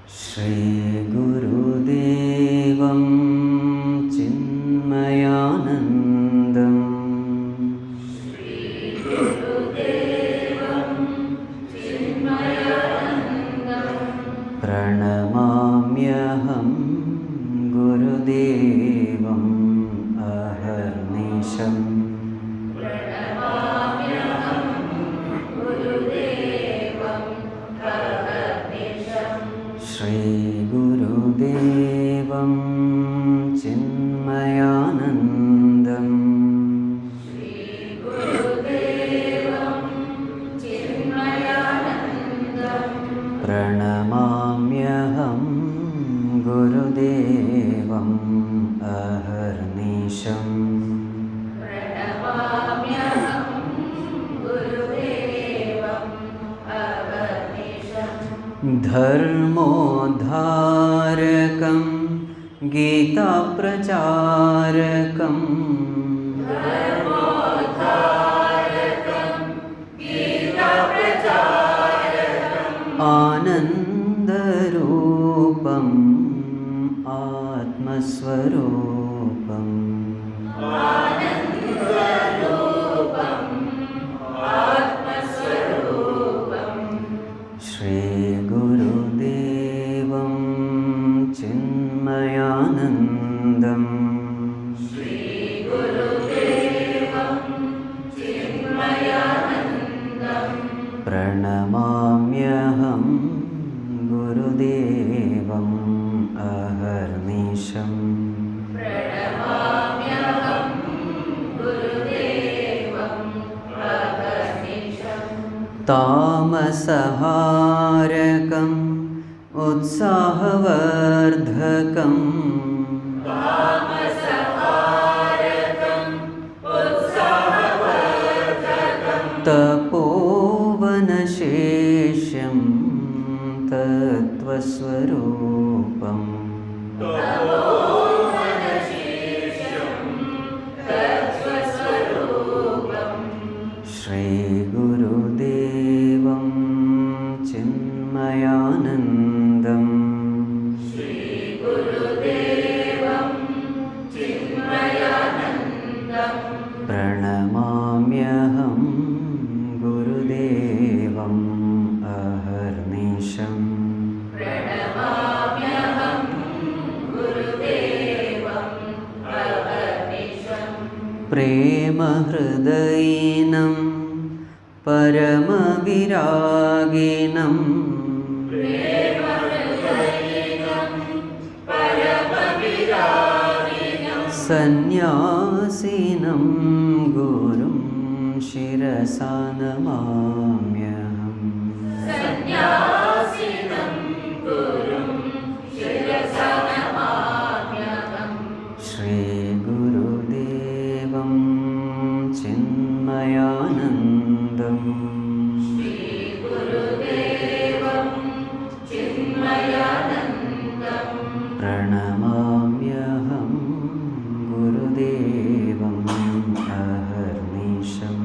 Shri Gurudevam Chinmayanandam Shri Gurudevam Chinmayanandam Pranamamyaham Gurudevam Aharnisham Shri Gurudevam Chinmayanandam Shri Gurudevam Chinmayanandam Pranamamyaham Gurudevam Aharnisham Pranamamyaham Gurudevam Aharnisham Dharmodharakam Gita Pracharakam Dharmodharakam Gita Pracharakam Anandarupam Atmaswarupam Anandarupam Atmaswarupam Shri Gurudevam Chinmayanandam Shri Gurudevam Chinmayanandam Pranamamyaham Gurudevam Aharnisham Pranamamyaham Gurudevam Aharnisham Tamasaharakam Utsahavardhakam Tamasaharakam Utsahavardhakam Tapovanasheshyam Tattvaswarupam Tapovanasheshyam Tattvaswarupam Shri Gurudevam Chinmayanandam Shri Gurudevam Chinmayanandam Pranamamyaham Gurudevam Aharnisham Pranamamyaham Gurudevam Aharnisham Prema Hridainam Paramaviraginam Premahridayinam Paramaviraginam Sannyasinam Gurum Shirasa Namamyaham Sannyasinam Gurum Shirasa Namamyaham Shri Gurudevam Chinmayanandam Shri Gurudevam Chinmayanandam Pranamamyaham Gurudevam Aharnisham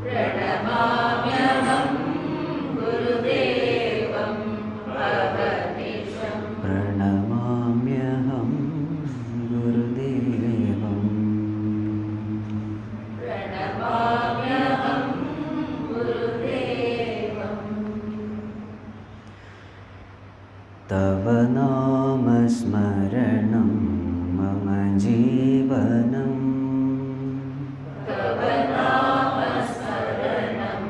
Pranamamyaham Gurudevam Aharnisham Pranamamyaham Gurudevam Pranamamyaham Gurudevam Tava nama smaranam mama jivanam Tava nama saranam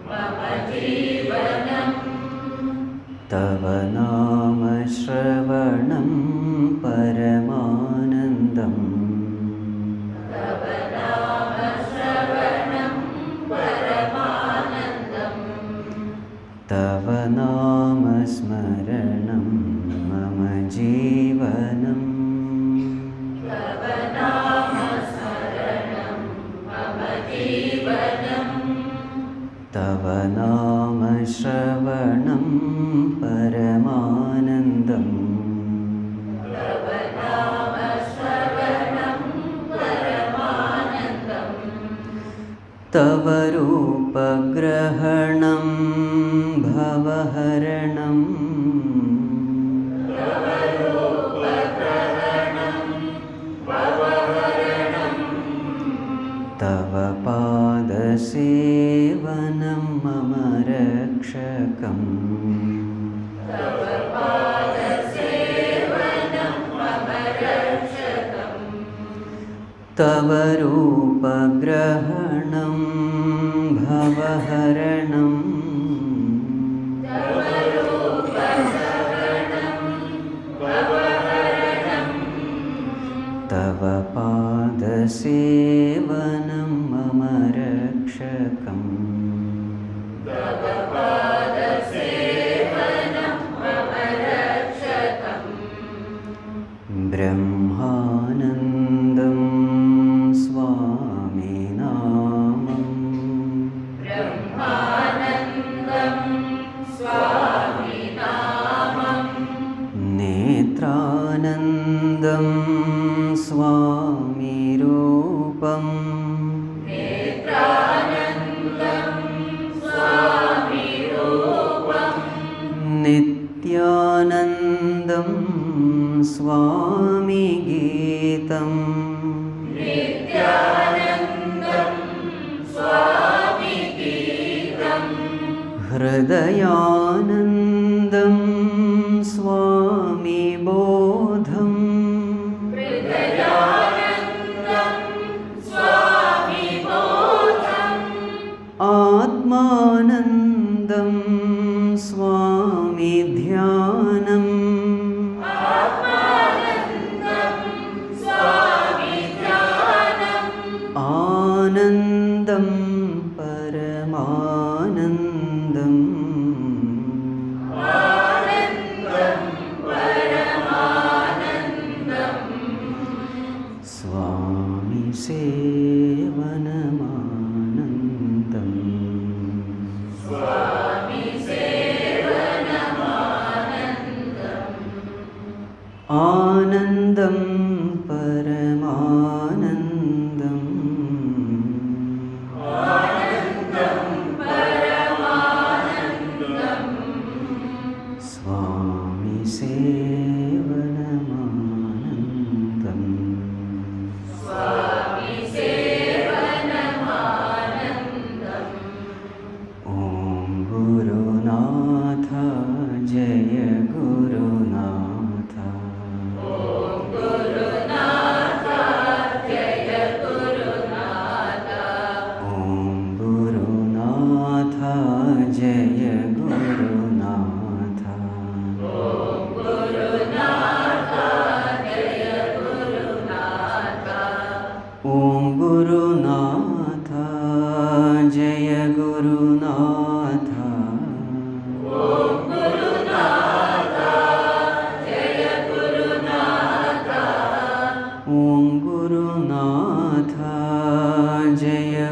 mama jivanam Tava nama shravanam paramanandam Tava nama shravanam paramanandam Tava nama smaranam mama jivanam Tava nama saranam mama jivanam Tava nama shravanam paramanandam Tava nama shravanam paramanandam Tava rupagrahanam bhavaharanam rakshakam. Tava pada sevanam mama rakshakam. Tava rupa grahanam bhavaharanam. Tava rupa grahanam bhavaharanam. Tava pada sevanam mama rakshakam. Tava pada sevanam mama rakshakam. Brahmanandam Swami namam. Brahmanandam Swami namam. Netranandam Swami rupam. Netranandam Swami rupam. Nityanandam Swami Gitam. Nityanandam Swami Gitam. Hridayanandam Swami Bodham. Hridayanandam Swami Bodham. Atmanandam Swami Dhyanam. Atmanandam Swami Dhyanam. Anandam Paramanandam. Anandam Paramanandam. Swami Sevanamanandam. Swami Sevanamanandam. Anandam Paramanandam. Anandam Paramanandam. Swami Sevanamanandam. Swami Sevanamanandam. Om Gurunatha Jaya Gurunatha. Om Gurunatha Jaya Gurunatha. Om Gurunatha Jaya Gurunatha. Om Gurunatha Jaya Gurunatha. Om Gurunatha Jaya Gurunatha. Om Gurunatha Jaya Gurunatha. Om Gurunatha Jaya Gurunatha. Om Gurunatha Jaya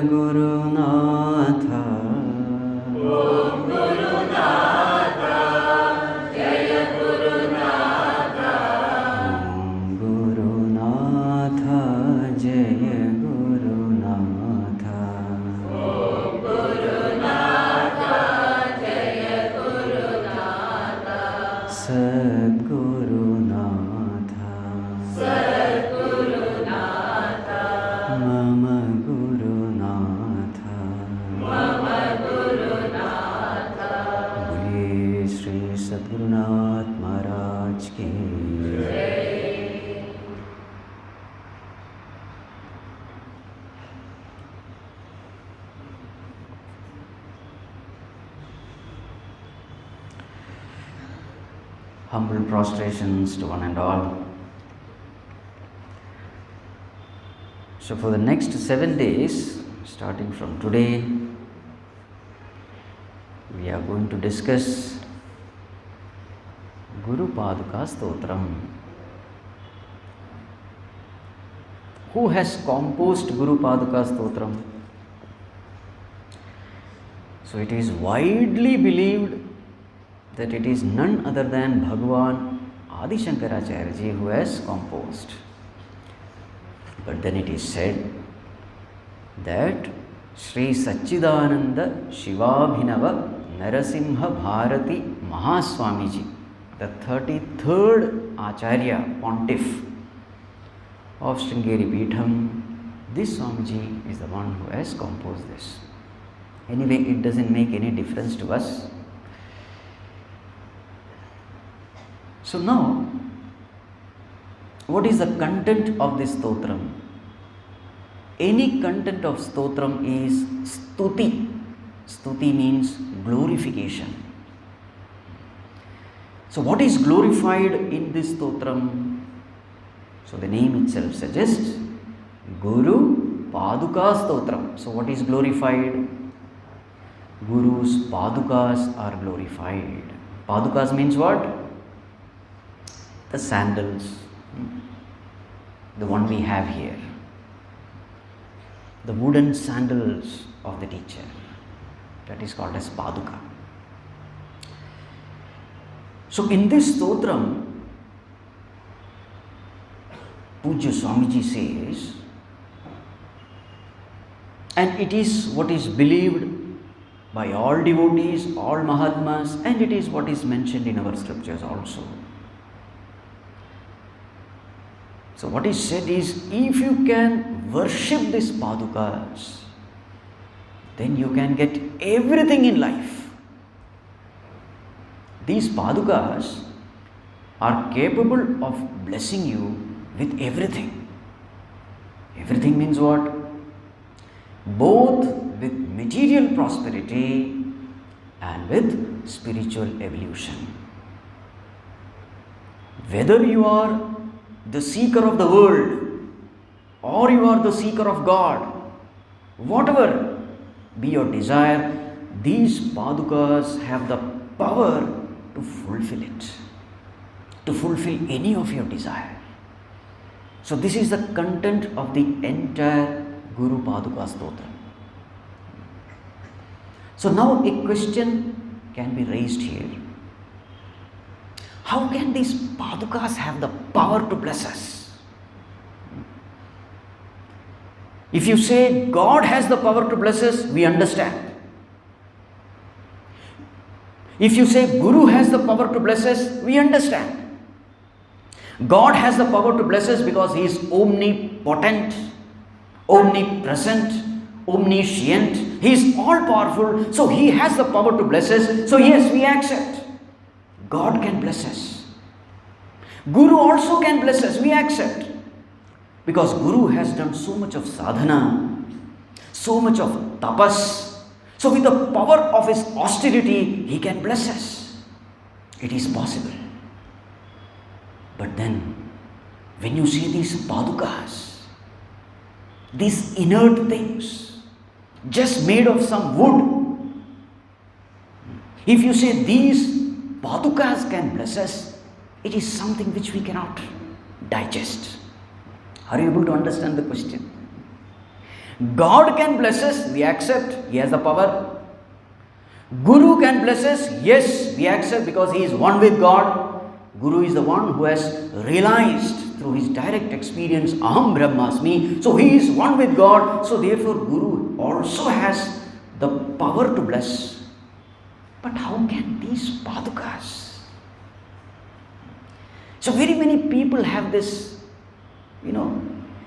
Gurunatha. Om Gurunatha Jaya Gurunatha. Om Gurunatha Jaya Gurunatha. Sadgurunatha. Sadgurunatha. Mama Gurunatha. Mama Gurunatha. Boliye Shri Sadgurunath Maharaj ki. Humble prostrations to one and all. So for the next 7 days, starting from today, we are going to discuss Gurupādukā Stotram. Who has composed Gurupādukā Stotram? So it is widely believed that it is none other than Bhagavān Ādi Shankarācharya who has composed. But then it is said that Sri Satchidananda Shivabhinava Narasimhabhārati Swamiji, the 33rd Acharya, Pontiff of Sringeri Math, this Swamiji is the one who has composed this. Anyway, it doesn't make any difference to us. So now, what is the content of this stotram? Any content of stotram is stuti. Stuti means glorification. So what is glorified in this stotram? So the name itself suggests Gurupādukā Stotram. So what is glorified? Guru's Padukas are glorified. Padukas means what? The sandals, the one we have here. The wooden sandals of the teacher. That is called as Paduka. So in this stotram, Pūjya Swamiji says, and it is what is believed by all devotees, all Mahatmas, and it is what is mentioned in our scriptures also. So what is said is, if you can worship these Padukas, then you can get everything in life. These Padukas are capable of blessing you with everything. Everything means what? Both with material prosperity and with spiritual evolution. Whether you are the seeker of the world or you are the seeker of God, whatever be your desire, these Padukas have the power to fulfill it, to fulfill any of your desire. So this is the content of the entire Gurupādukā Stotram. So now a question can be raised here. How can these Padukas have the power to bless us? If you say God has the power to bless us, we understand. If you say Guru has the power to bless us, we understand. God has the power to bless us because He is omnipotent, omnipresent, omniscient. He is all powerful, so He has the power to bless us. So yes, we accept. God can bless us. Guru also can bless us, we accept. Because Guru has done so much of sadhana, so much of tapas. So with the power of his austerity, he can bless us. It is possible. But then, when you see these Padukas, these inert things, just made of some wood, if you say these Padukas can bless us, it is something which we cannot digest. Are you able to understand the question? God can bless us, we accept, He has the power. Guru can bless us, yes, we accept because he is one with God. Guru is the one who has realized through his direct experience, Aham Brahmasmi, so he is one with God, so therefore Guru also has the power to bless. But how can these Padukas? So very many people have this,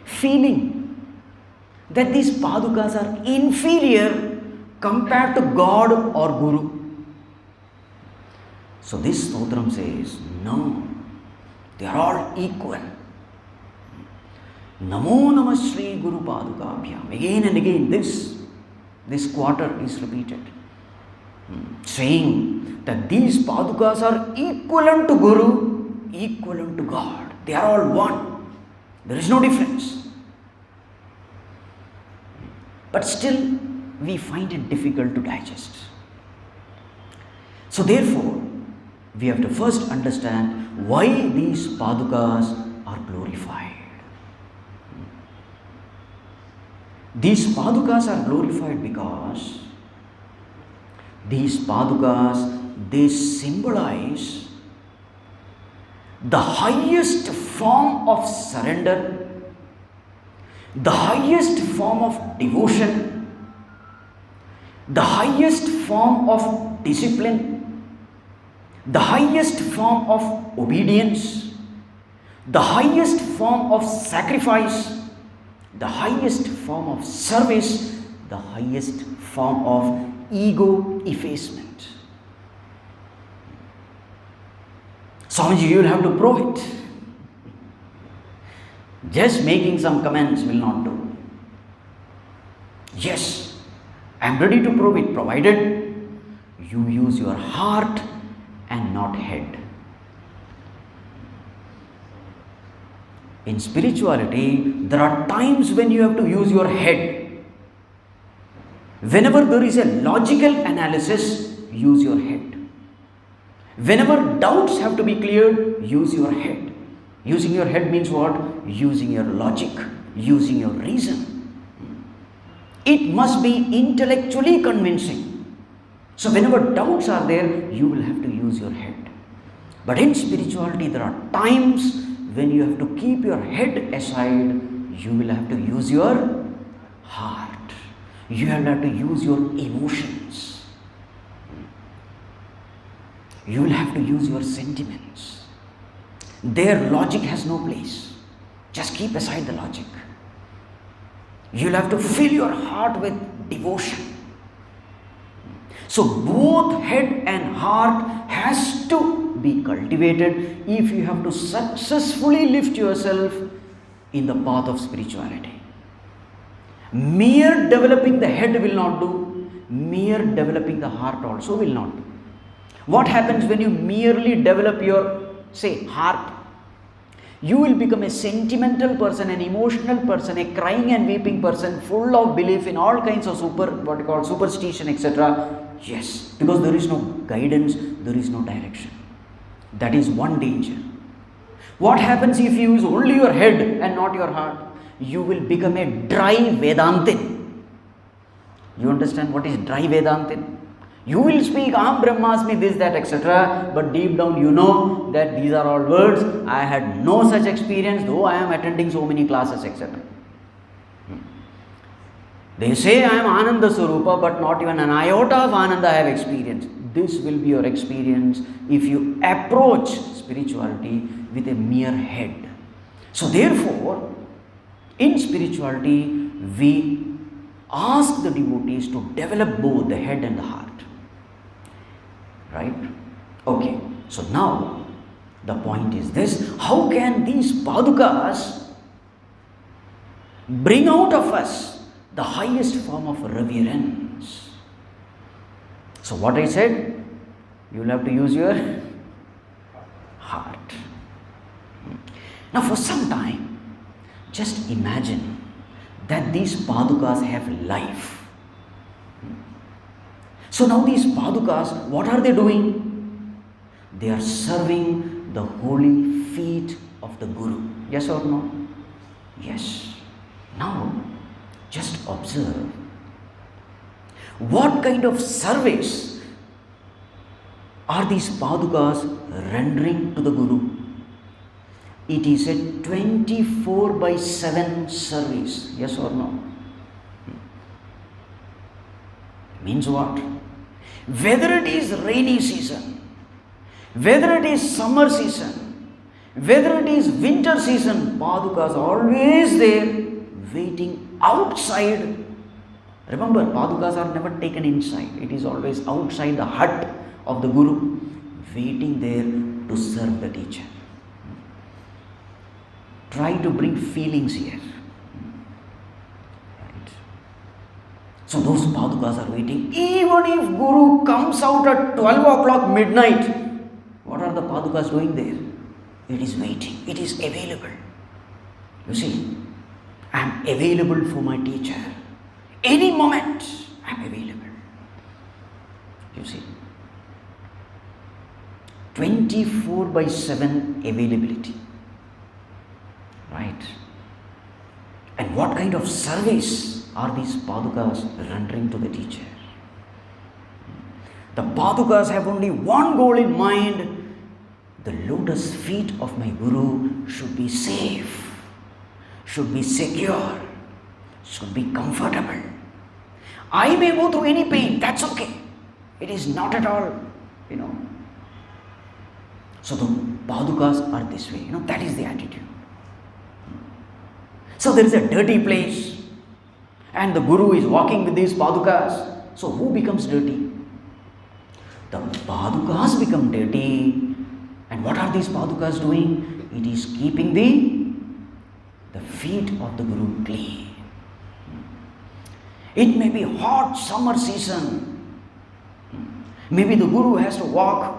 feeling that these Padukas are inferior compared to God or Guru. So this stotram says, no, they are all equal. Namo Namah SHRީ GURUPādukāBHYAM. Again and again this quarter is repeated, saying that these Padukas are equivalent to Guru, equivalent to God. They are all one. There is no difference. But still, we find it difficult to digest. So therefore, we have to first understand why these Padukas are glorified. These Padukas are glorified because these Padukas, they symbolize the highest form of surrender, the highest form of devotion, the highest form of discipline, the highest form of obedience, the highest form of sacrifice, the highest form of service, the highest form of ego effacement. Swamiji, you will have to prove it. Just making some comments will not do. Yes, I am ready to prove it, provided you use your heart and not head. In spirituality, there are times when you have to use your head. Whenever there is a logical analysis, use your head. Whenever doubts have to be cleared, use your head. Using your head means what? Using your logic, using your reason. It must be intellectually convincing. So whenever doubts are there, you will have to use your head. But in spirituality, there are times when you have to keep your head aside, you will have to use your heart. You will have to use your emotions. You will have to use your sentiments. Their logic has no place. Just keep aside the logic. You will have to fill your heart with devotion. So both head and heart has to be cultivated if you have to successfully lift yourself in the path of spirituality. Mere developing the head will not do. Mere developing the heart also will not do. What happens when you merely develop your, say, heart? You will become a sentimental person, an emotional person, a crying and weeping person, full of belief in all kinds of superstition, etc. Yes, because there is no guidance, there is no direction. That is one danger. What happens if you use only your head and not your heart? You will become a dry Vedantin. You understand what is dry Vedantin? You will speak Aham Brahmasmi, this, that, etc. But deep down you know that these are all words. I had no such experience, though I am attending so many classes, etc. They say I am Ananda Swarupa, but not even an iota of Ananda I have experienced. This will be your experience if you approach spirituality with a mere head. So therefore, in spirituality, we ask the devotees to develop both the head and the heart. Right? Okay. So now, the point is this: how can these Padukas bring out of us the highest form of reverence? So what I said, you will have to use your heart. Now for some time, just imagine that these Padukas have life. So now these Padukas, what are they doing? They are serving the holy feet of the Guru. Yes or no? Yes. Now, just observe what kind of service are these Padukas rendering to the Guru. It is a 24/7 service. Yes or no? Means what? Whether it is rainy season, whether it is summer season, whether it is winter season, Padukas are always there waiting outside. Remember, Padukas are never taken inside. It is always outside the hut of the Guru, waiting there to serve the teacher. Try to bring feelings here. Right? So those Padukas are waiting. Even if Guru comes out at 12 o'clock midnight, what are the Padukas doing there? It is waiting. It is available. You see, I am available for my teacher. Any moment, I am available. You see, 24/7 availability. Right? And what kind of service are these Padukas rendering to the teacher? The Padukas have only one goal in mind: the lotus feet of my Guru should be safe, should be secure, should be comfortable. I may go through any pain, that's okay. It is not at all, So the Padukas are this way, that is the attitude. So there is a dirty place and the Guru is walking with these Padukas. So who becomes dirty? The Padukas become dirty And what are these Padukas doing? It is keeping the feet of the Guru clean. It may be hot summer season. Maybe the Guru has to walk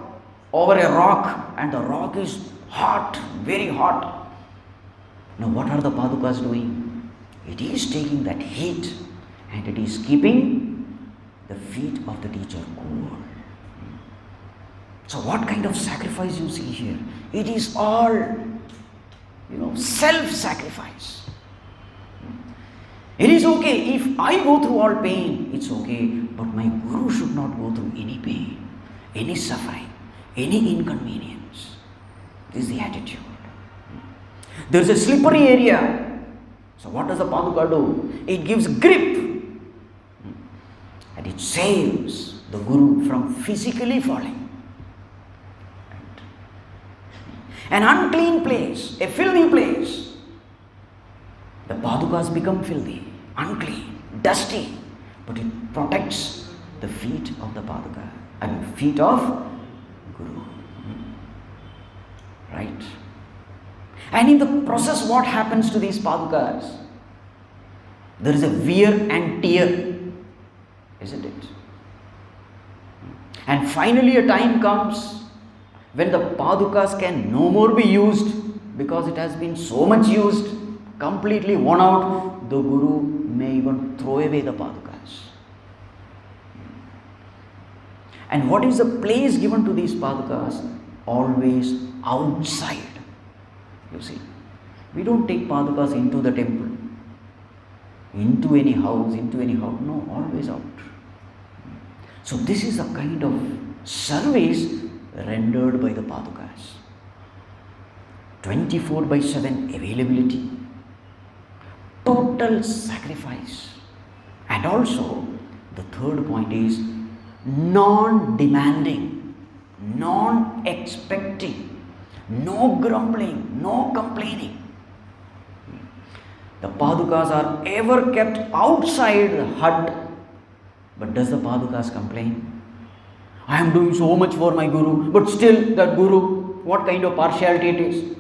over a rock and the rock is hot, very hot. Now what are the Padukas doing? It is taking that heat and it is keeping the feet of the teacher cool. So what kind of sacrifice you see here? It is all, self-sacrifice. It is okay if I go through all pain, it's okay, but my Guru should not go through any pain, any suffering, any inconvenience. This is the attitude. There is a slippery area. So what does the Paduka do? It gives grip and it saves the Guru from physically falling. An unclean place, a filthy place, the Padukas become filthy, unclean, dusty, but it protects the feet of the Paduka and feet of Guru. Right? And in the process, what happens to these Padukas? There is a wear and tear, isn't it? And finally a time comes when the Padukas can no more be used because it has been so much used, completely worn out, the Guru may even throw away the Padukas. And what is the place given to these Padukas? Always outside. You see, we don't take Padukas into the temple, into any house, no, always out. So this is a kind of service rendered by the Padukas. 24/7 availability, total sacrifice, and also the third point is non-demanding, non-expecting, no grumbling, no complaining. The Padukas are ever kept outside the hut, but does the Padukas complain? I am doing so much for my Guru, but still that Guru, what kind of partiality it is?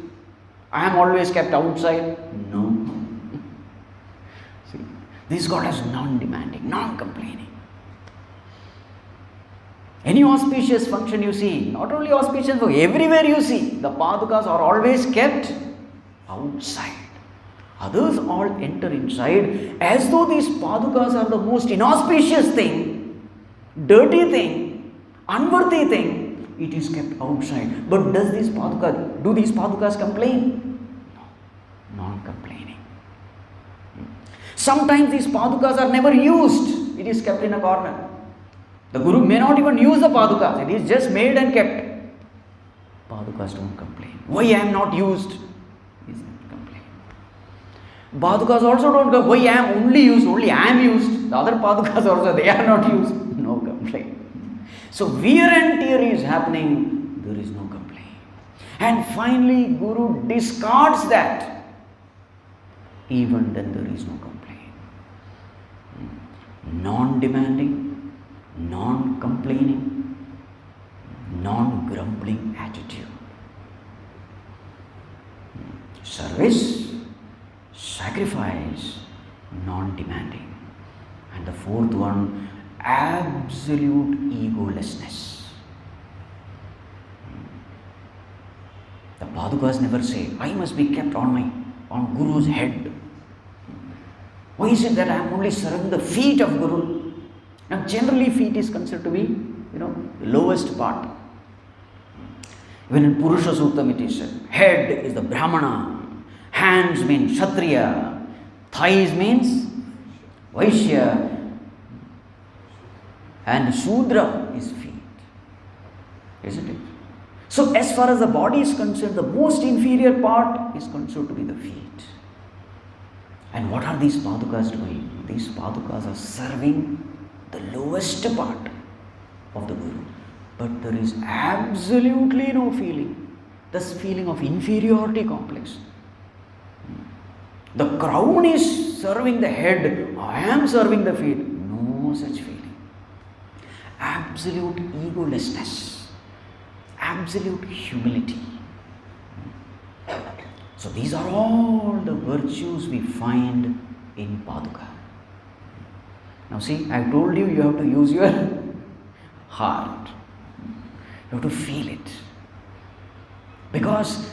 I am always kept outside. No. See, this God is non-demanding, non-complaining. Any auspicious function you see, not only auspicious, but everywhere you see, the Padukas are always kept outside. Others all enter inside as though these Padukas are the most inauspicious thing, dirty thing, unworthy thing. It is kept outside. But do these Padukas complain? No, non-complaining. Sometimes these Padukas are never used. It is kept in a corner. The Guru may not even use the Padukas. It is just made and kept. Padukas don't complain. Why I am not used? He doesn't complain. Padukas also don't go, why I am only used, only I am used. The other Padukas also, they are not used. No complaint. So wear and tear is happening, there is no complaint. And finally Guru discards that. Even then there is no complaint. Non-demanding, non-complaining, non-grumbling attitude. Service, sacrifice, non-demanding. And the fourth one, absolute egolessness. The Padukas never say, I must be kept on Guru's head. Why is it that I am only serving the feet of Guru? Now generally feet is considered to be, the lowest part. Even in Purusha Suktam it is said, head is the Brahmana, hands mean Kshatriya, thighs means Vaishya, and Shudra is feet. Isn't it? So as far as the body is concerned, the most inferior part is considered to be the feet. And what are these Padukas doing? These Padukas are serving the lowest part of the Guru. But there is absolutely no feeling. This feeling of inferiority complex. The crown is serving the head. I am serving the feet. No such feeling. Absolute egolessness. absolute humility. So these are all the virtues we find in Paduka. Now see, I told you, you have to use your heart. You have to feel it. Because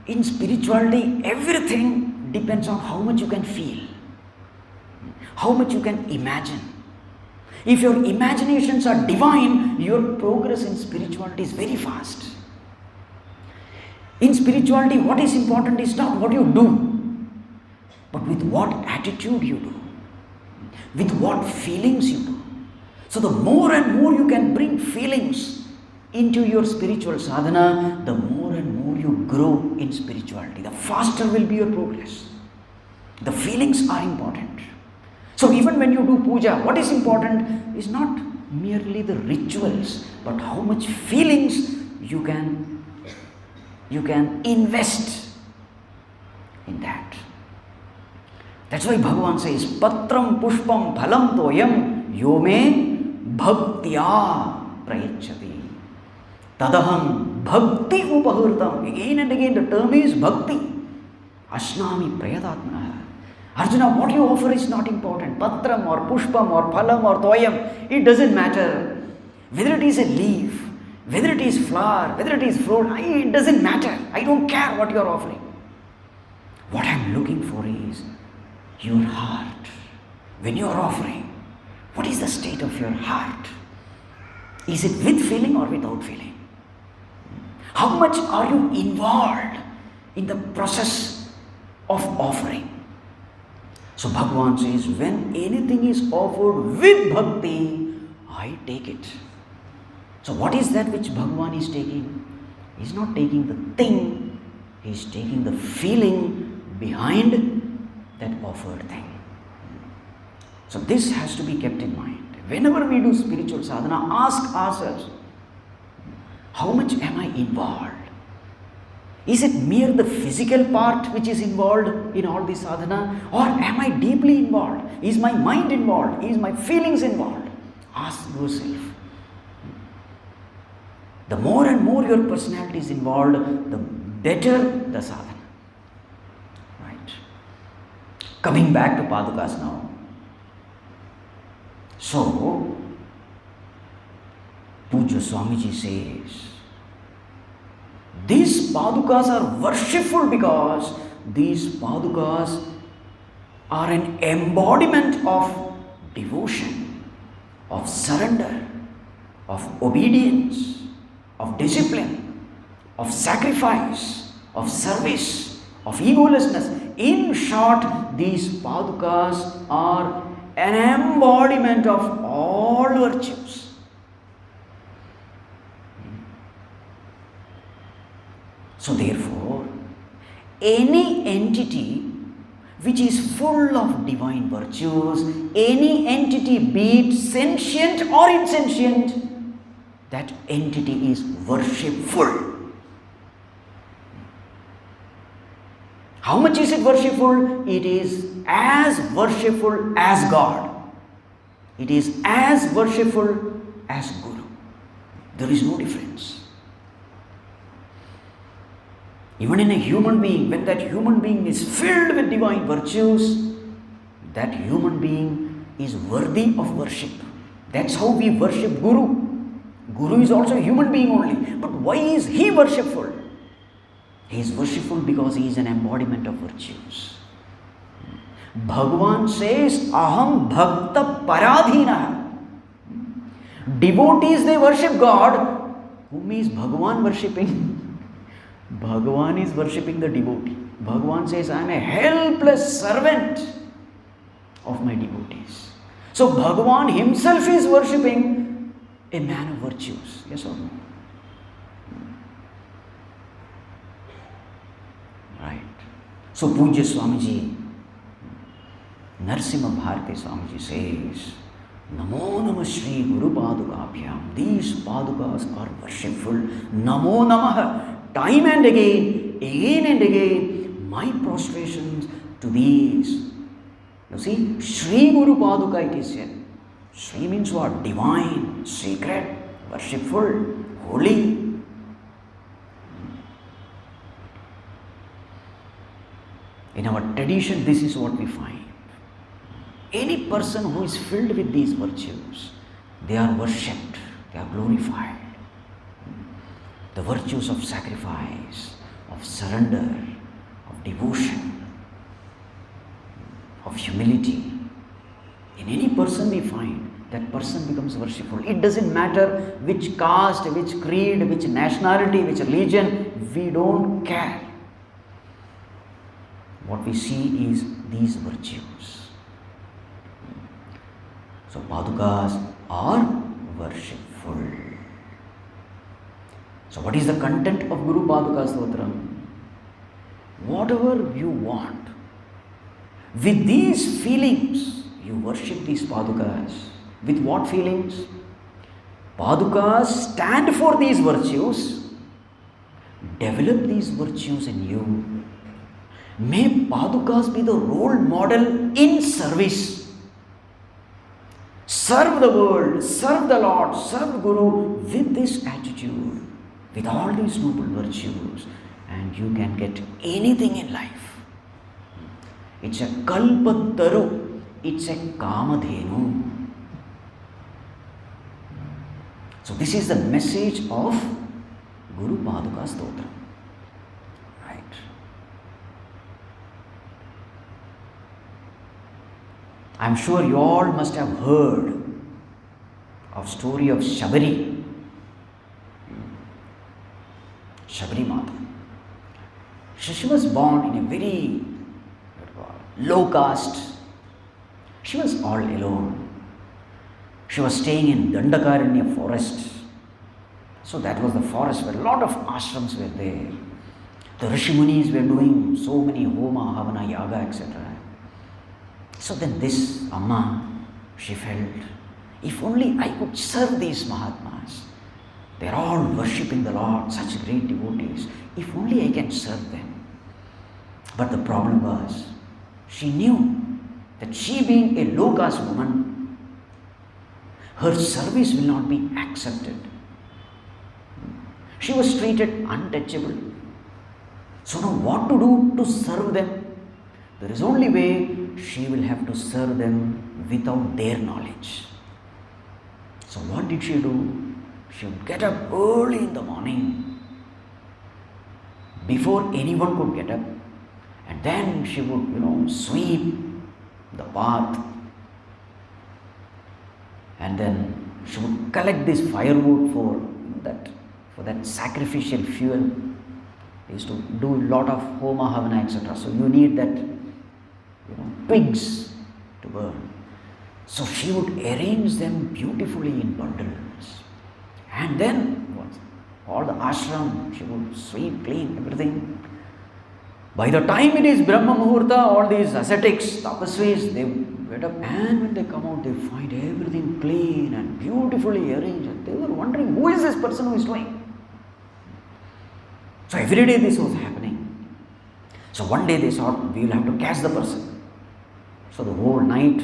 in spirituality, everything depends on how much you can feel, how much you can imagine. If your imaginations are divine, your progress in spirituality is very fast. In spirituality, what is important is not what you do, but with what attitude you do, with what feelings you do. So the more and more you can bring feelings into your spiritual sadhana, the more and more you grow in spirituality, the faster will be your progress. The feelings are important. So even when you do puja, what is important is not merely the rituals, but how much feelings you can invest in that. That's why Bhagavan says, Patram pushpam phalam toyam yome bhaktya prayachati. Tadaham bhakti upahurtam. Again and again the term is bhakti. Ashnami prayadatmana. Arjuna, what you offer is not important. Patram or pushpam or phalam or toyam, it doesn't matter. Whether it is a leaf, whether it is flower, whether it is fruit, it doesn't matter. I don't care what you are offering. What I am looking for is your heart. When you are offering, what is the state of your heart? Is it with feeling or without feeling? How much are you involved in the process of offering? So Bhagavan says, when anything is offered with bhakti, I take it. So what is that which Bhagavan is taking? He is not taking the thing, he is taking the feeling behind that offered thing. So this has to be kept in mind. Whenever we do spiritual sadhana, ask ourselves, how much am I involved? Is it mere the physical part which is involved in all this sadhana, or am I deeply involved? Is my mind involved? Is my feelings involved? Ask yourself. The more and more your personality is involved, the better the sadhana. Right. Coming back to Padukas now. So, Pūjya Swamiji says, these Padukas are worshipful because these Padukas are an embodiment of devotion, of surrender, of obedience, of discipline, of sacrifice, of service, of egolessness. In short, these Padukas are an embodiment of all virtues. So therefore, any entity which is full of divine virtues, any entity, be it sentient or insentient, that entity is worshipful. How much is it worshipful? It is as worshipful as God. It is as worshipful as Guru. There is no difference. Even in a human being, when that human being is filled with divine virtues, that human being is worthy of worship. That's how we worship Guru. Guru is also a human being only. But why is he worshipful? He is worshipful because he is an embodiment of virtues. Bhagavan says, Aham Bhakta Paradhina. Devotees, they worship God. Whom is Bhagavan worshipping? Bhagavan is worshipping the devotee. Bhagavan says, I am a helpless servant of my devotees. So Bhagavan himself is worshipping a man of virtues. Yes or no? Right. So Pūjya Swamiji, Narsimhabhārati Swamiji says, Namo Namah SHRީ GURUPādukābhyām. These Padukas are worshipful. Namo Namah. Time and again and again, my prostrations to these. You see, SHRީ GURUPādukā it is said. SHRÍ means what? Divine, sacred, worshipful, holy. In our tradition, this is what we find. Any person who is filled with these virtues, they are worshipped, they are glorified. The virtues of sacrifice, of surrender, of devotion, of humility. In any person we find, that person becomes worshipful. It doesn't matter which caste, which creed, which nationality, which religion, we don't care. What we see is these virtues. So Padukas are worshipful. So what is the content of Gurupādukā Stotram? Whatever you want. With these feelings, you worship these Padukas. With what feelings? Padukas stand for these virtues. Develop these virtues in you. May Padukas be the role model in service. Serve the world, serve the Lord, serve Guru with this attitude, with all these noble virtues, and you can get anything in life. It's a kalpataru, it's a kamadhenu. So this is the message of Gurupādukā Stotram. Right. I'm sure you all must have heard of story of Shabari. Shabari Mata. She was born in a very low caste. She was all alone. She was staying in Dandakaranya forest. So that was the forest where a lot of ashrams were there. The Rishi Munis were doing so many homa, havana, yaga, etc. So then this Amma, she felt, if only I could serve these Mahatmas. They are all worshipping the Lord, such great devotees. If only I can serve them. But the problem was, she knew that she being a low caste woman, her service will not be accepted. She was treated untouchable. So now what to do to serve them? There is only way, she will have to serve them without their knowledge. So what did she do? She would get up early in the morning, before anyone could get up, and then she would, sweep the path, and then she would collect this firewood for that sacrificial fuel. They used to do a lot of homa, havana, etc. So you need that, twigs to burn. So she would arrange them beautifully in bundles. And then all the ashram, she would sweep, clean, everything. By the time it is Brahma Muhurta, all these ascetics, tapasvis, they get up, and when they come out, they find everything clean and beautifully arranged. And they were wondering, who is this person who is doing? So every day this was happening. So one day they thought, we will have to catch the person. So the whole night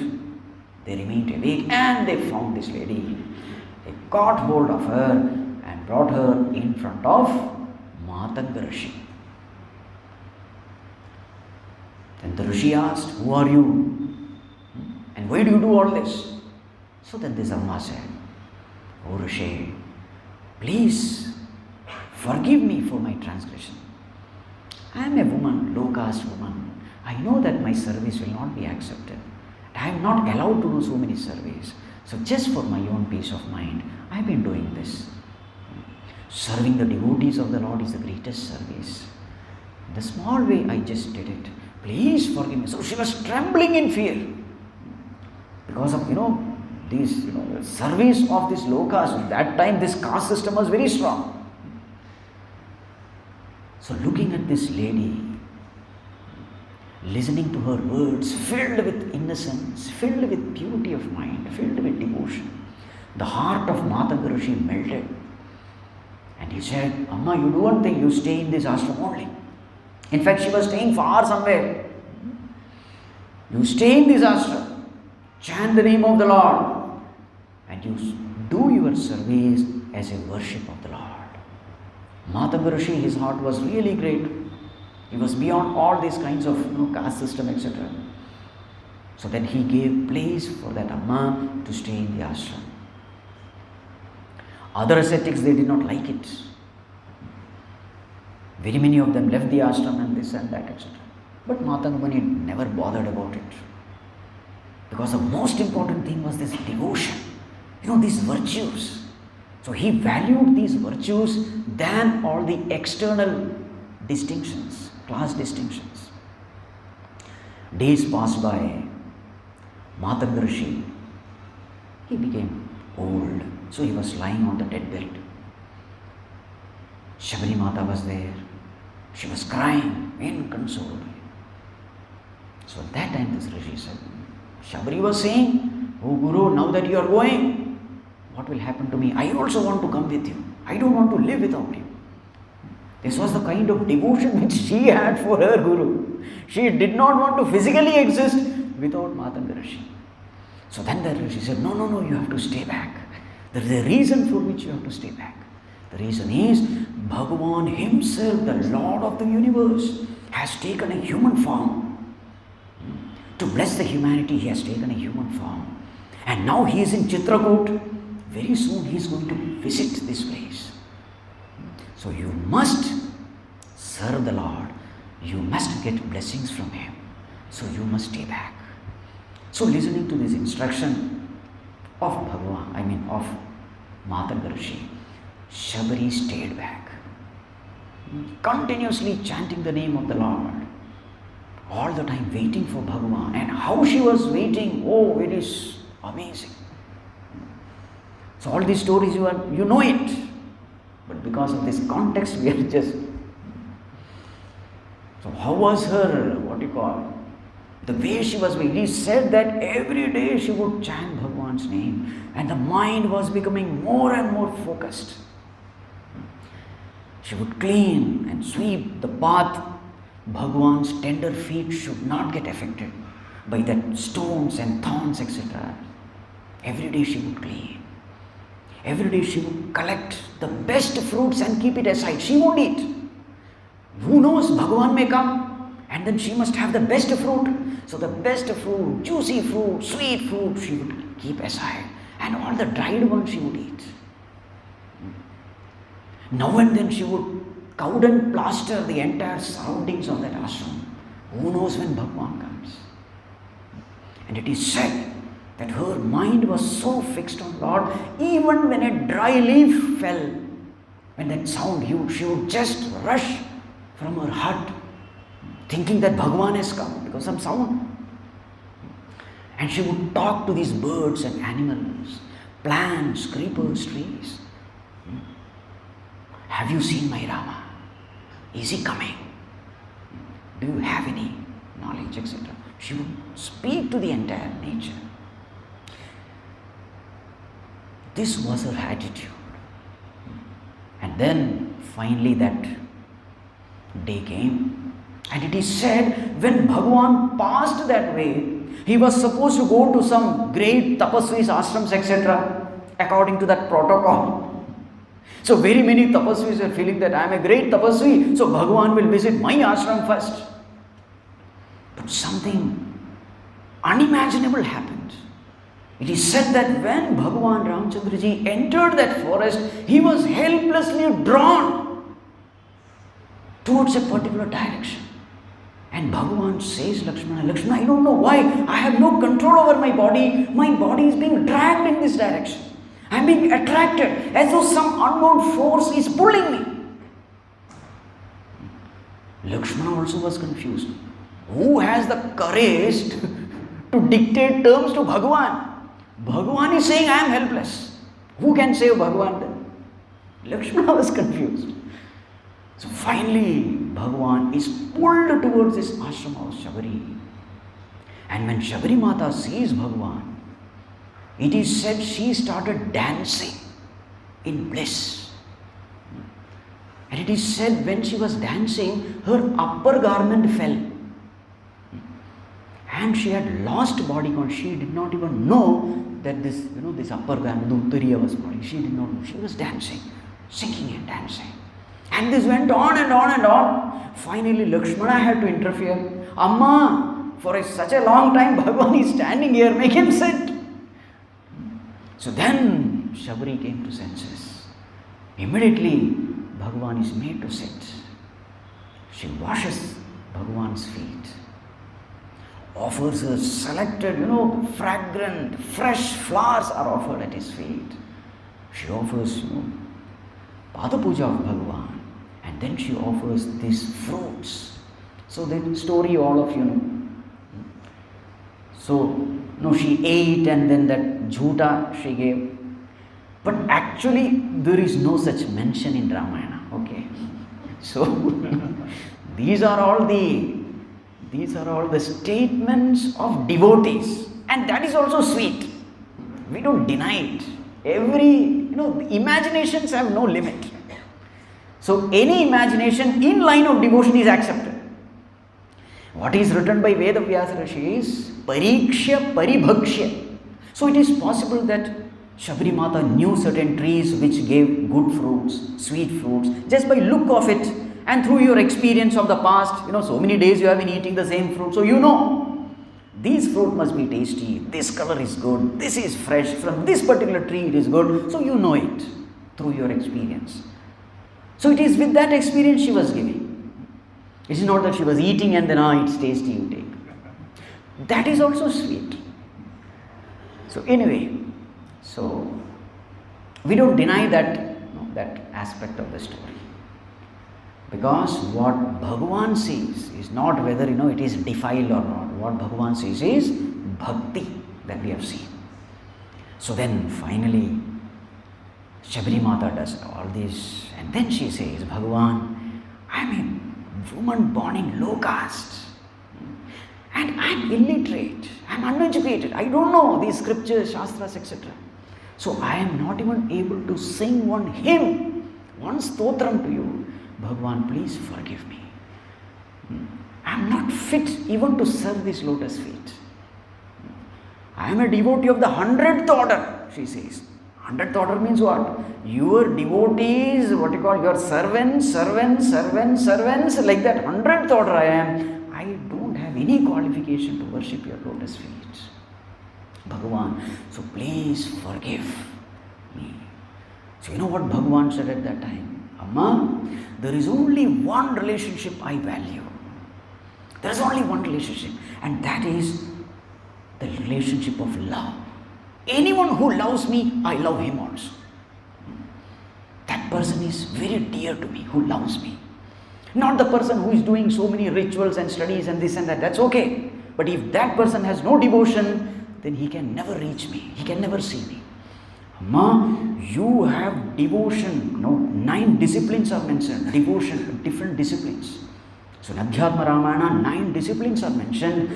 they remained awake, and they found this lady. They caught hold of her and brought her in front of Matanga Rishi. Then the Rishi asked, who are you? And why do you do all this? So then this Amma said, O Rishi, please forgive me for my transgression. I am a woman, low caste woman. I know that my service will not be accepted. I am not allowed to do so many service. So just for my own peace of mind, I have been doing this. Serving the devotees of the Lord is the greatest service. In the small way I just did it. Please forgive me. So she was trembling in fear. Because of, this, service of this low caste. At that time this caste system was very strong. So looking at this lady, listening to her words, filled with innocence, filled with purity of mind, filled with devotion, the heart of Matanga Rishi melted. And he said, Amma, you do one thing, you stay in this ashram only. In fact, she was staying far somewhere. You stay in this ashram, chant the name of the Lord, and you do your service as a worship of the Lord. Matanga Rishi, his heart was really great. He was beyond all these kinds of caste system, etc. So then he gave place for that Amma to stay in the ashram. Other ascetics, they did not like it. Very many of them left the ashram and this and that, etc. But Matanga Muni never bothered about it. Because the most important thing was this devotion, these virtues. So he valued these virtues than all the external distinctions, class distinctions. Days passed by. Matanga Rishi, he became old, so he was lying on the deathbed. Shabari Mata was there. She was crying inconsolably. So at that time this Rishi said, Shabari was saying, "Oh Guru, now that you are going, what will happen to me? I also want to come with you. I don't want to live without you." This was the kind of devotion which she had for her Guru. She did not want to physically exist without Matanga Rishi. So then the Rishi said, no, you have to stay back. There is a reason for which you have to stay back. The reason is, Bhagavan himself, the Lord of the universe, has taken a human form. To bless the humanity, he has taken a human form. And now he is in Chitrakoot. Very soon he is going to visit this place. So you must serve the Lord. You must get blessings from him. So you must stay back. So listening to this instruction of Bhagavan, of Matanga Rishi, Shabari stayed back, continuously chanting the name of the Lord, all the time waiting for Bhagavan. And how she was waiting, it is amazing. So all these stories, you know it, but because of this context, we are just... So how was her, the way she was waiting? He said that every day she would chant Bhagavan's name and the mind was becoming more and more focused. She would clean and sweep the path. Bhagavan's tender feet should not get affected by that stones and thorns, etc. Every day she would clean. Every day she would collect the best fruits and keep it aside. She won't eat. Who knows, Bhagavan may come and then she must have the best fruit. So the best fruit, juicy fruit, sweet fruit, she would keep aside. And all the dried ones she would eat. Now and then she would cover and plaster the entire surroundings of that ashram. Who knows when Bhagavan comes? And it is said that her mind was so fixed on Lord, even when a dry leaf fell, when that sound, she would just rush from her hut, thinking that Bhagavan has come because some sound. And she would talk to these birds and animals, plants, creepers, trees. Have you seen my Rama? Is he coming? Do you have any knowledge, etc.? She would speak to the entire nature. This was her attitude. And then finally that day came. And it is said, when Bhagavan passed that way, he was supposed to go to some great tapasvis, ashrams, etc. according to that protocol. So very many tapasvis are feeling that I am a great tapasvi, so Bhagavan will visit my ashram first. But something unimaginable happened. It is said that when Bhagavan Ramchandraji entered that forest, he was helplessly drawn towards a particular direction. And Bhagavan says, Lakshmana, I don't know why. I have no control over my body. My body is being dragged in this direction. I am being attracted as though some unknown force is pulling me. Lakshmana also was confused. Who has the courage to dictate terms to Bhagavan? Bhagavan is saying, I am helpless. Who can save Bhagavan then? Lakshmana was confused. So finally, Bhagavan is pulled towards this ashram of Shabari. And when Shabari Mata sees Bhagavan, it is said she started dancing in bliss. And it is said when she was dancing, her upper garment fell. And she had lost body count. She did not even know that this upper garment, the Uttariya was body. She did not know. She was dancing, singing and dancing. And this went on and on and on. Finally, Lakshmana had to interfere. Amma, for such a long time, Bhagavan is standing here, make him sit. So then Shabari came to senses. Immediately, Bhagavan is made to sit. She washes Bhagavan's feet, offers her selected, fragrant, fresh flowers are offered at his feet. She offers, Pada Puja of Bhagavan, and then she offers these fruits. So the story all of you know. So, she ate and then that jhuta she gave. But actually, there is no such mention in Ramayana. Okay. So, these are all the statements of devotees. And that is also sweet. We don't deny it. The imaginations have no limit. So, any imagination in line of devotion is accepted. What is written by Veda Vyasa Rishi is Parikshya Paribhakshya. So it is possible that Shabari Mata knew certain trees which gave good fruits, sweet fruits, just by look of it and through your experience of the past, so many days you have been eating the same fruit, so these fruit must be tasty, this color is good, this is fresh, from this particular tree it is good, so you know it through your experience. So it is with that experience she was giving. It is not that she was eating and then, it's tasty, you take. That is also sweet. So anyway, we don't deny that aspect of the story. Because what Bhagavan says is not whether, it is defiled or not. What Bhagavan says is bhakti that we have seen. So then finally, Shabari Mata does all this and then she says, Bhagavan, I am a woman born in low caste and I am illiterate, I am uneducated, I don't know these scriptures, shastras, etc. So I am not even able to sing one hymn, one stotram to you. Bhagavan, please forgive me. I am not fit even to serve these lotus feet. I am a devotee of the 100th order, she says. 100th order means what? Your devotees, your servants, like that. 100th order I am. I don't have any qualification to worship your lotus feet. Bhagavan, so please forgive me. So you know what Bhagavan said at that time? Amma, there is only one relationship I value. There is only one relationship, and that is the relationship of love. Anyone who loves me, I love him also. That person is very dear to me, who loves me. Not the person who is doing so many rituals and studies and this and that, that's okay. But if that person has no devotion, then he can never reach me, he can never see me. Amma, you have devotion. 9 disciplines are mentioned. Devotion, different disciplines. So in Adhyatma Ramayana, 9 disciplines are mentioned.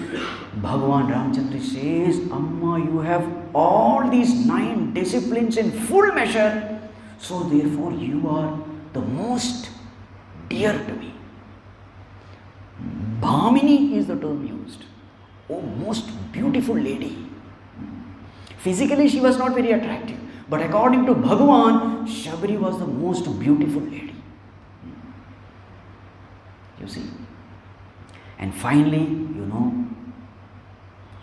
Bhagavan Ramchandra says, Amma, you have all these 9 disciplines in full measure. So therefore you are the most dear to me. Bhamini is the term used. Oh, most beautiful lady. Physically she was not very attractive. But according to Bhagavan, Shabari was the most beautiful lady. You see. And finally,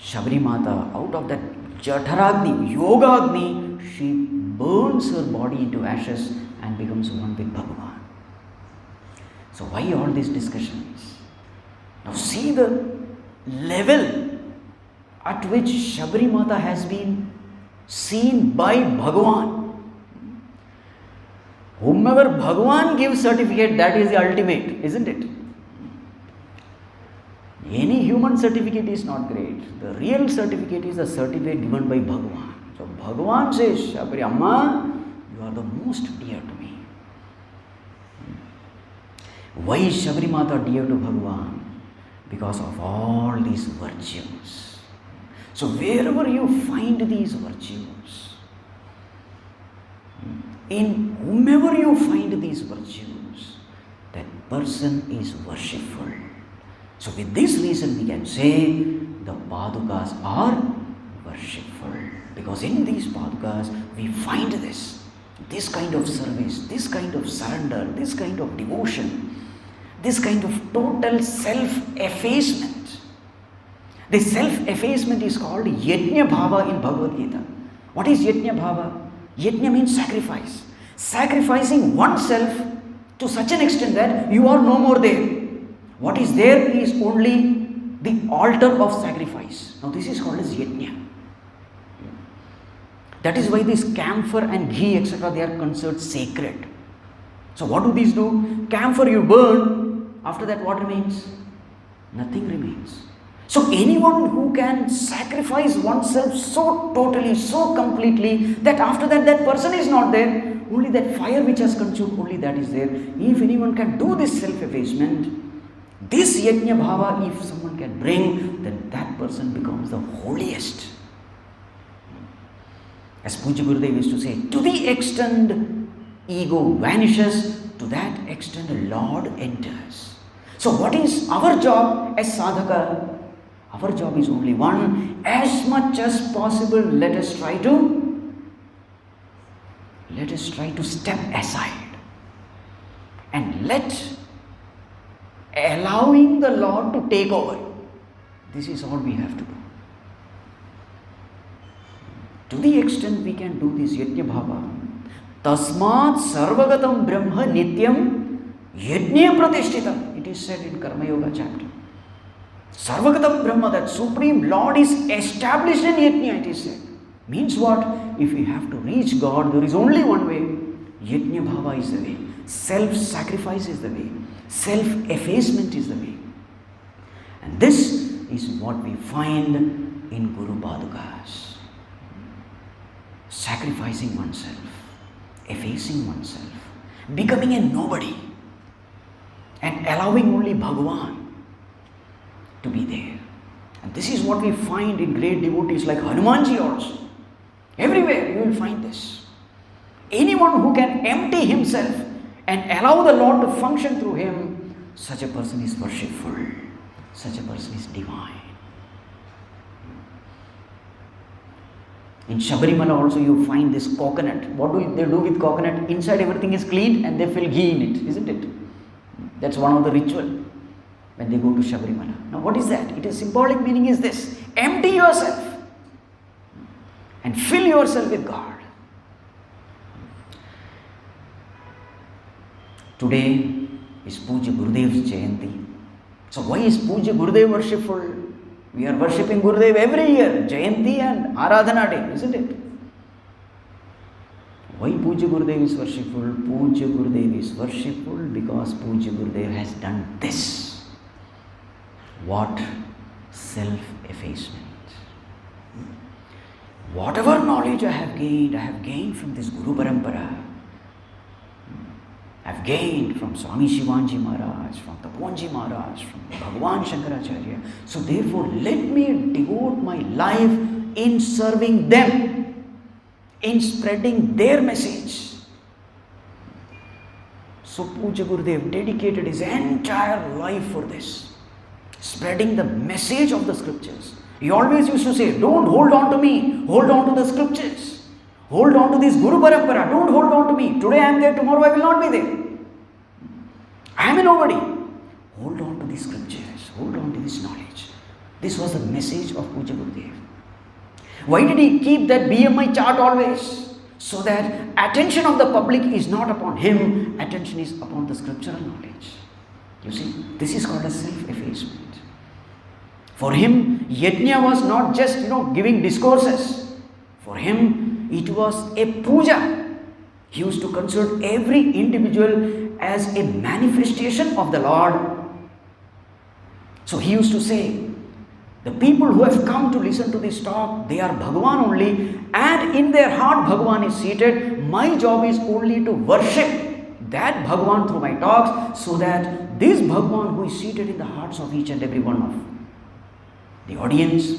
Shabari Mata, out of that Jataragni, Yogagni, she burns her body into ashes and becomes one with Bhagavan. So why all these discussions? Now see the level at which Shabari Mata has been seen by Bhagavan. Whomever Bhagavan gives certificate, that is the ultimate, isn't it? Any human certificate is not great. The real certificate is the certificate given by Bhagavan. So Bhagavan says, Shabari Amma, you are the most dear to me. Why is Shabari Mata dear to Bhagavan? Because of all these virtues. So wherever you find these virtues, in whomever you find these virtues, that person is worshipful. So with this reason we can say the Padukas are worshipful. Because in these Padukas we find this. This kind of service, this kind of surrender, this kind of devotion, this kind of total self-effacement. This self-effacement is called Yajña Bhava in Bhagavad Gita. What is Yajña Bhava? Yajña means sacrifice. Sacrificing oneself to such an extent that you are no more there. What is there is only the altar of sacrifice. Now this is called as Yajña. That is why this camphor and ghee, etc., they are considered sacred. So what do these do? Camphor you burn, after that what remains? Nothing remains. So anyone who can sacrifice oneself so totally, so completely, that after that, that person is not there, only that fire which has consumed, only that is there. If anyone can do this self-effacement, this Yajña Bhava, if someone can bring, then that person becomes the holiest. As Pūjya Gurudev used to say, to the extent ego vanishes, to that extent Lord enters. So what is our job as sadhaka? Our job is only one. As much as possible, let us try to step aside and allowing the Lord to take over. This is all we have to do. To the extent we can do this Yajña Bhava, Tasmat Sarvagatam Brahma Nityam Yajña Pratishtitam. It is said in Karma Yoga chapter. Sarvagatam Brahma, that Supreme Lord, is established in Yajña, it is said. Means what? If we have to reach God, there is only one way. Yajña Bhava is the way. Self-sacrifice is the way. Self-effacement is the way. And this is what we find in Gurupādukās. Sacrificing oneself, effacing oneself, becoming a nobody, and allowing only Bhagavān to be there. And this is what we find in great devotees like Hanumanji also. Everywhere you will find this. Anyone who can empty himself and allow the Lord to function through him, such a person is worshipful, such a person is divine. In Shabarimala also you find this coconut. What do they do with coconut? Inside everything is clean and they fill ghee in it, isn't it? That's one of the ritual when they go to Shabarimala. Now what is that? It is symbolic meaning is this. Empty yourself and fill yourself with God. Today is Pūjya Gurudev's Jayanti. So why is Pūjya Gurudev worshipful? We are worshipping Gurudev every year, Jayanti and Aradhana Day, isn't it? Why Pūjya Gurudev is worshipful? Pūjya Gurudev is worshipful because Pūjya Gurudev has done this. What? Self-effacement. Whatever knowledge I have gained from this Guru Parampara. I have gained from Swami Shivanji Maharaj, from Taponji Maharaj, from Bhagavān Shankarācharya. So therefore, let me devote my life in serving them, in spreading their message. So Pūjya Gurudev dedicated his entire life for this, spreading the message of the scriptures. He always used to say, don't hold on to me, hold on to the scriptures. Hold on to this Guru Parampara, don't hold on to me. Today I am there, tomorrow I will not be there. I am a nobody. Hold on to these scriptures, hold on to this knowledge. This was the message of Pūjya Gurudev. Why did he keep that BMI chart always? So that attention of the public is not upon him, attention is upon the scriptural knowledge. You see, this is called a self-effacement. For him, Yajña was not just, giving discourses. For him, it was a puja. He used to consider every individual as a manifestation of the Lord. So he used to say, the people who have come to listen to this talk, they are Bhagavān only, and in their heart Bhagavān is seated. My job is only to worship that Bhagavān through my talks, so that this Bhagavān who is seated in the hearts of each and every one of the audience,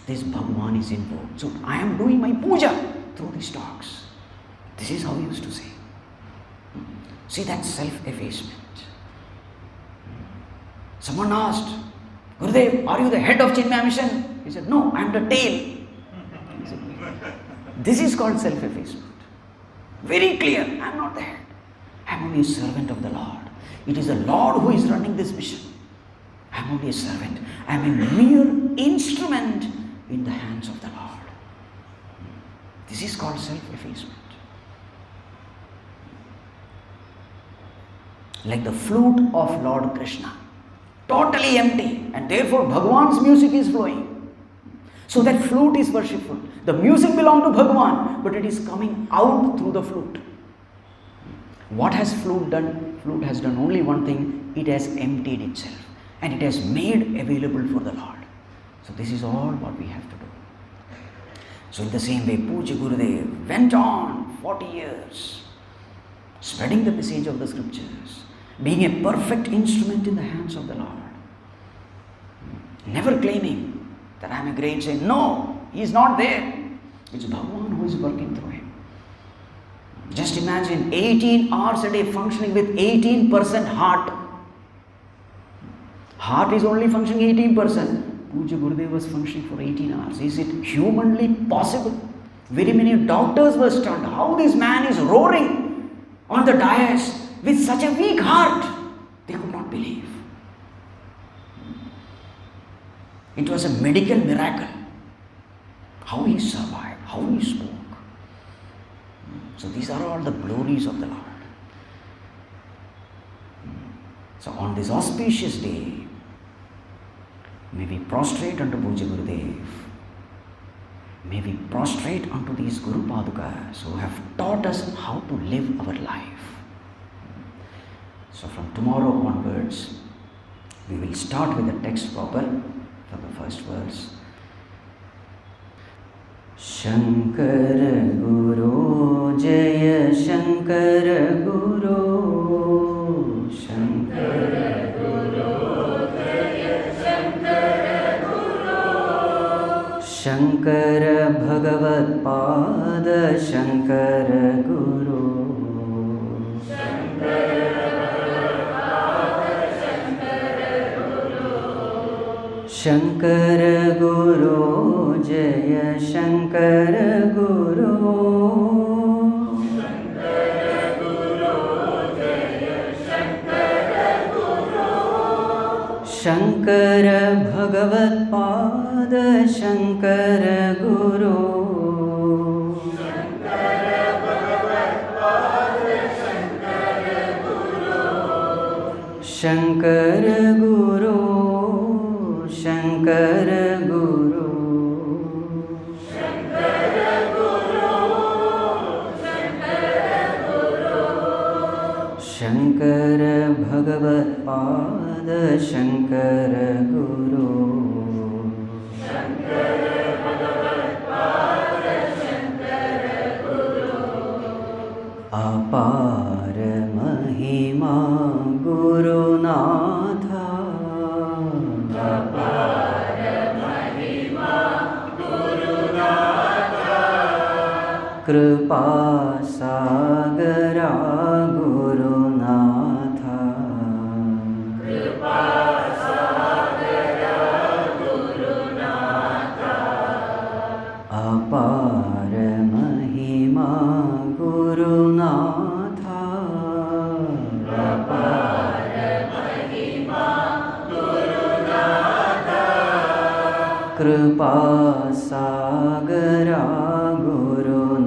this Bhagavān is invoked. So I am doing my puja through these talks. This is how he used to say. See that self-effacement. Someone asked, Gurudev, are you the head of Chinmaya mission? He said, no, I am the tail. He said, this is called self-effacement. Very clear. I am not that. I am only a servant of the Lord. It is the Lord who is running this mission. I am only a servant. I am a mere instrument in the hands of the Lord. This is called self-effacement. Like the flute of Lord Krishna, totally empty, and therefore Bhagavan's music is flowing. So that flute is worshipful. The music belongs to Bhagavan, but it is coming out through the flute. What has flute done? Flute has done only one thing. It has emptied itself and it has made available for the Lord. So this is all what we have to do. So in the same way, Pūjya Gurudev went on 40 years spreading the message of the scriptures, being a perfect instrument in the hands of the Lord. Never claiming that I am a great saint. No, he is not there. It's Bhagavan who is working through him. Just imagine 18 hours a day functioning with 18% heart. Heart is only functioning 18%. Pūjya Gurudev was functioning for 18 hours. Is it humanly possible? Very many doctors were stunned. How this man is roaring on the dais with such a weak heart. They could not believe. It was a medical miracle. How he survived, how he spoke. So these are all the glories of the Lord. So on this auspicious day, may we prostrate unto Pūjya Gurudev. May we prostrate unto these Gurupādukās who have taught us how to live our life. So from tomorrow onwards, we will start with the text proper from the first verse. Shankara Guru Jaya Shankara Guru Shankara Guru Jaya Shankara Guru Shankara Bhagavad Pada Shankara Guru Shankara Guru Jaya Shankara Guru Shankara Guru Jaya Shankara Guru Shankara Bhagavad Pada Shankara Guru Shankara Bhagavad Pada Shankara Guru Shankara Guru Shankara Guru Shankara Guru Shankara Guru Shankara Bhagavad Pada Shankara Guru Shankara Bhagavad Pada Shankara Guru Apara Mahima Gurunatha Kripa Sagara Gurunatha Kripa Sagara Gurunatha Apara Mahima Gurunatha Apara Mahima Gurunatha Kripa Sagara Gurunatha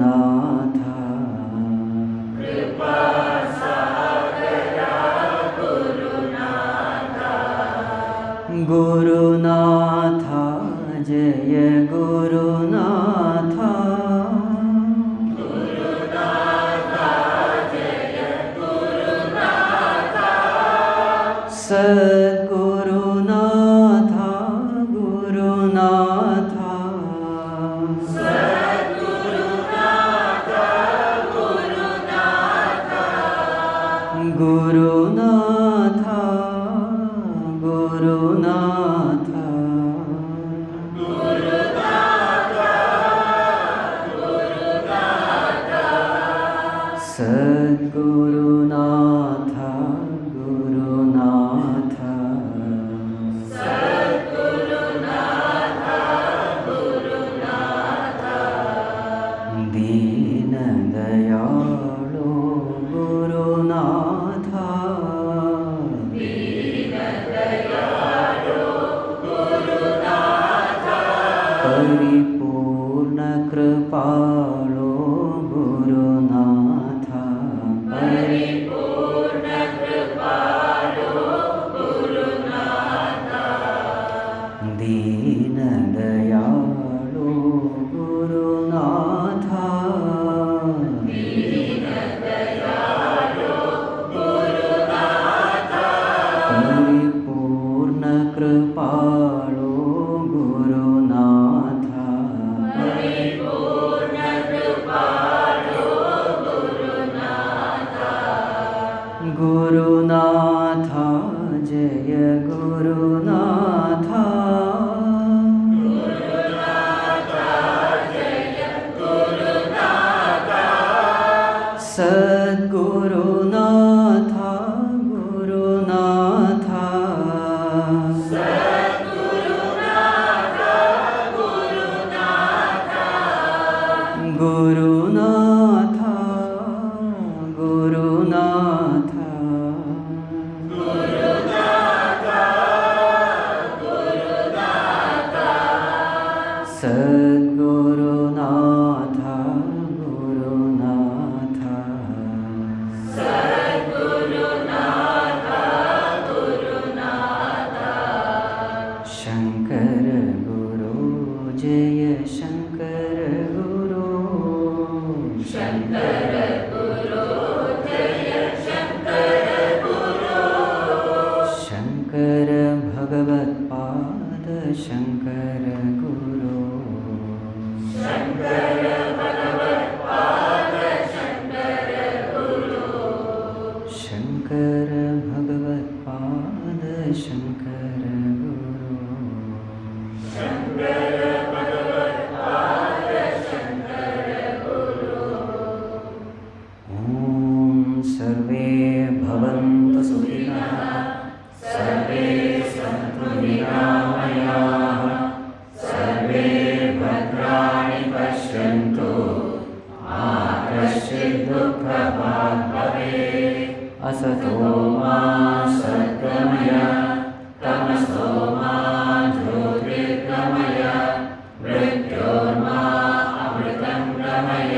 Jaya Gurunatha Gurunatha Jaya Gurunatha Sadgurunatha Gurunatha Sadgurunatha Gurunatha Gurunatha Gurunatha Gurunatha ಪರಿಪೂರ್ಣ ಕೃಪಾಳೋ ಗುರುನಾಥ ಪರಿಪೂರ್ಣ ಕೃಪಾಲೋ ಗುರುನಾಥ ದೀನ ದಯಾಳೋ ಗುರುನಾಥ ದೀನ ದಯಾಳೋ ಗುರುನಾಥ ಪರಿಪೂರ್ಣ ಕೃಪಾಳೋ ಗುರುನಾಥ ಪರಿಪೂರ್ಣ ಕೃಪಾಲೋ ಗುರುನಾಥ ಗುರುನಾಥ ಜಯ ಗುರುನಾಥ ಗುರುನಾಥ ಜಯ ಗುರುನಾಥ ಸದ್ಗುರುನಾಥ ಗುರುನಾಥ ಸದ್ಗುರುನಾಥ ಗುರುನಾಥ ಗುರುನಾಥ ಗುರುನಾಥ ಗುರುನಾಥ ಗುರುನಾಥ ಸದ್ಗುರುನಾಥ ಗುರುನಾಥ ಸದ್ಗುರುನಾಥ ಗುರುನಾಥ ಶಂಕರ ಗುರು ಜಯ ಶಂಕರ ಗುರು ಶಂಕರ ಗುರು ಜಯ ಶಂಕರ ಗುರು ಶಂಕರ ಭಗವತ್ಪಾದ ಶಂಕರ ಗುರು ಶಂಕರ ಭಗವತ್ಪಾದ ಶಂಕರ ಗುರು ಶಂಕರ ಭಗವತ್ಪಾದ ಶಂಕರ ಗುರು ಶಂಕರ ಭಗವತ್ಪಾದ ಶಂಕರ ಗುರು ಓಂ ಸರ್ವೇ ಭವಂತು ಸುಖಿನಃ ಸರ್ವೇ ಸಂತು ನಿರಾಮಯಾಃ ಸರ್ವೇ ಭದ್ರಾಣಿ ಪಶ್ಯन्तु ಮಾ ಕಶ್ಚಿತ್ ದುಃಖಭಾಗ್ ಭವೇತ್ असतो मा ಸದ್ಗಮಯ ತಮಸೋ ಮಾ ಜ್ಯೋತಿರ್ಗಮಯ ಮೃತ್ಯೋರ್ಮಾ ಅಮೃತಂ ಗಮಯ